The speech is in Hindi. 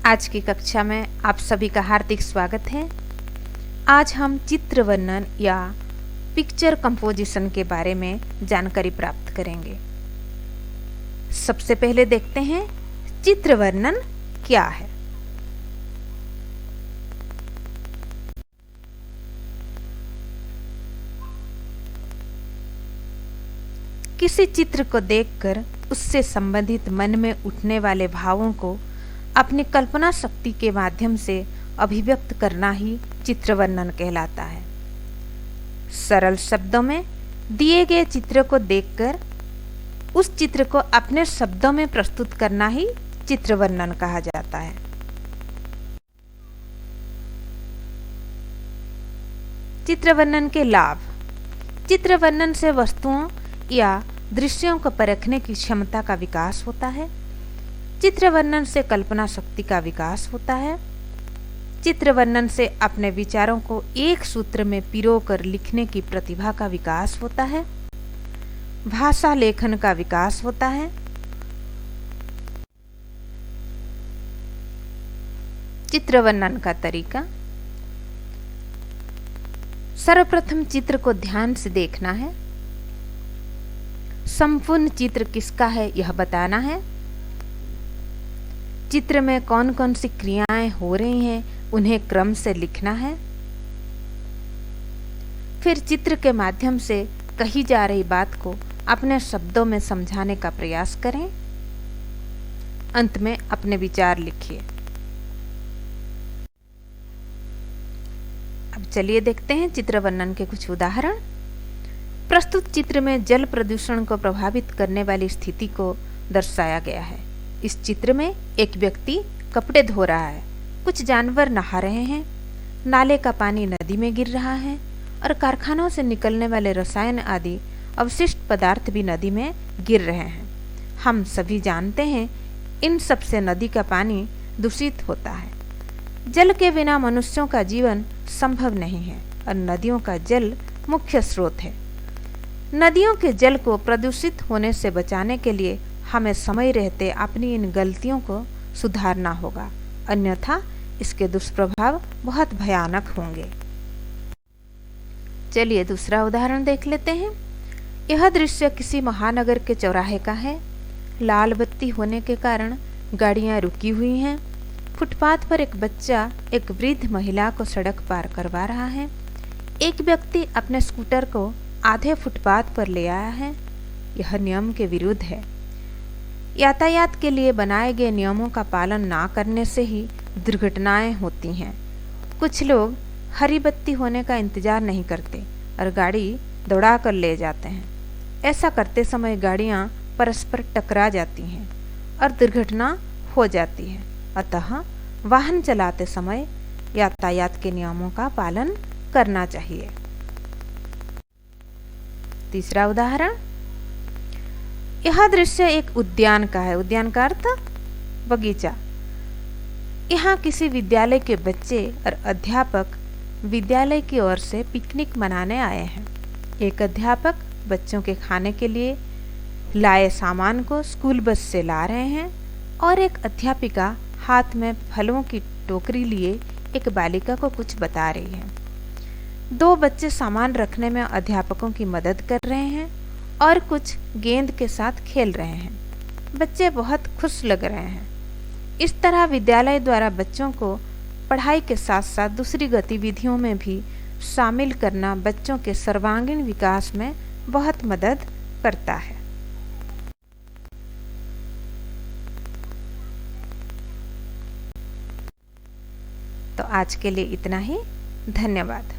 आज की कक्षा में आप सभी का हार्दिक स्वागत है। आज हम चित्र वर्णन या पिक्चर कंपोजिशन के बारे में जानकारी प्राप्त करेंगे। सबसे पहले देखते हैं चित्र वर्णन क्या है। किसी चित्र को देखकर उससे संबंधित मन में उठने वाले भावों को अपनी कल्पना शक्ति के माध्यम से अभिव्यक्त करना ही चित्र वर्णन कहलाता है। सरल शब्दों में दिए गए चित्र को देखकर उस चित्र को अपने शब्दों में प्रस्तुत करना ही चित्र वर्णन कहा जाता है। चित्र वर्णन के लाभ। चित्र वर्णन से वस्तुओं या दृश्यों को परखने की क्षमता का विकास होता है। चित्र वर्णन से कल्पना शक्ति का विकास होता है। चित्र वर्णन से अपने विचारों को एक सूत्र में पिरोकर लिखने की प्रतिभा का विकास होता है। भाषा लेखन का विकास होता है। चित्र वर्णन का तरीका। सर्वप्रथम चित्र को ध्यान से देखना है। संपूर्ण चित्र किसका है यह बताना है। चित्र में कौन कौन सी क्रियाएं हो रही हैं उन्हें क्रम से लिखना है। फिर चित्र के माध्यम से कही जा रही बात को अपने शब्दों में समझाने का प्रयास करें। अंत में अपने विचार लिखिए। अब चलिए देखते हैं चित्र वर्णन के कुछ उदाहरण। प्रस्तुत चित्र में जल प्रदूषण को प्रभावित करने वाली स्थिति को दर्शाया गया है। इस चित्र में एक व्यक्ति कपड़े धो रहा है, कुछ जानवर नहा रहे हैं, नाले का पानी नदी में गिर रहा है और कारखानों से निकलने वाले रसायन आदि अवशिष्ट पदार्थ भी नदी में गिर रहे हैं। हम सभी जानते हैं इन सब से नदी का पानी दूषित होता है। जल के बिना मनुष्यों का जीवन संभव नहीं है और नदियों का जल मुख्य स्रोत है। नदियों के जल को प्रदूषित होने से बचाने के लिए हमें समय रहते अपनी इन गलतियों को सुधारना होगा, अन्यथा इसके दुष्प्रभाव बहुत भयानक होंगे। चलिए दूसरा उदाहरण देख लेते हैं। यह दृश्य किसी महानगर के चौराहे का है। लाल बत्ती होने के कारण गाड़ियां रुकी हुई हैं। फुटपाथ पर एक बच्चा एक वृद्ध महिला को सड़क पार करवा रहा है। एक व्यक्ति अपने स्कूटर को आधे फुटपाथ पर ले आया है। यह नियम के विरुद्ध है। यातायात के लिए बनाए गए नियमों का पालन ना करने से ही दुर्घटनाएं होती हैं। कुछ लोग हरी बत्ती होने का इंतजार नहीं करते और गाड़ी दौड़ा कर ले जाते हैं। ऐसा करते समय गाड़ियां परस्पर टकरा जाती हैं और दुर्घटना हो जाती है। अतः वाहन चलाते समय यातायात के नियमों का पालन करना चाहिए। तीसरा उदाहरण। यह दृश्य एक उद्यान का है। उद्यान का अर्थ बगीचा। यहाँ किसी विद्यालय के बच्चे और अध्यापक विद्यालय की ओर से पिकनिक मनाने आए हैं। एक अध्यापक बच्चों के खाने के लिए लाए सामान को स्कूल बस से ला रहे हैं और एक अध्यापिका हाथ में फलों की टोकरी लिए एक बालिका को कुछ बता रही है। दो बच्चे सामान रखने में अध्यापकों की मदद कर रहे हैं और कुछ गेंद के साथ खेल रहे हैं। बच्चे बहुत खुश लग रहे हैं। इस तरह विद्यालय द्वारा बच्चों को पढ़ाई के साथ साथ दूसरी गतिविधियों में भी शामिल करना बच्चों के सर्वांगीण विकास में बहुत मदद करता है। तो आज के लिए इतना ही। धन्यवाद।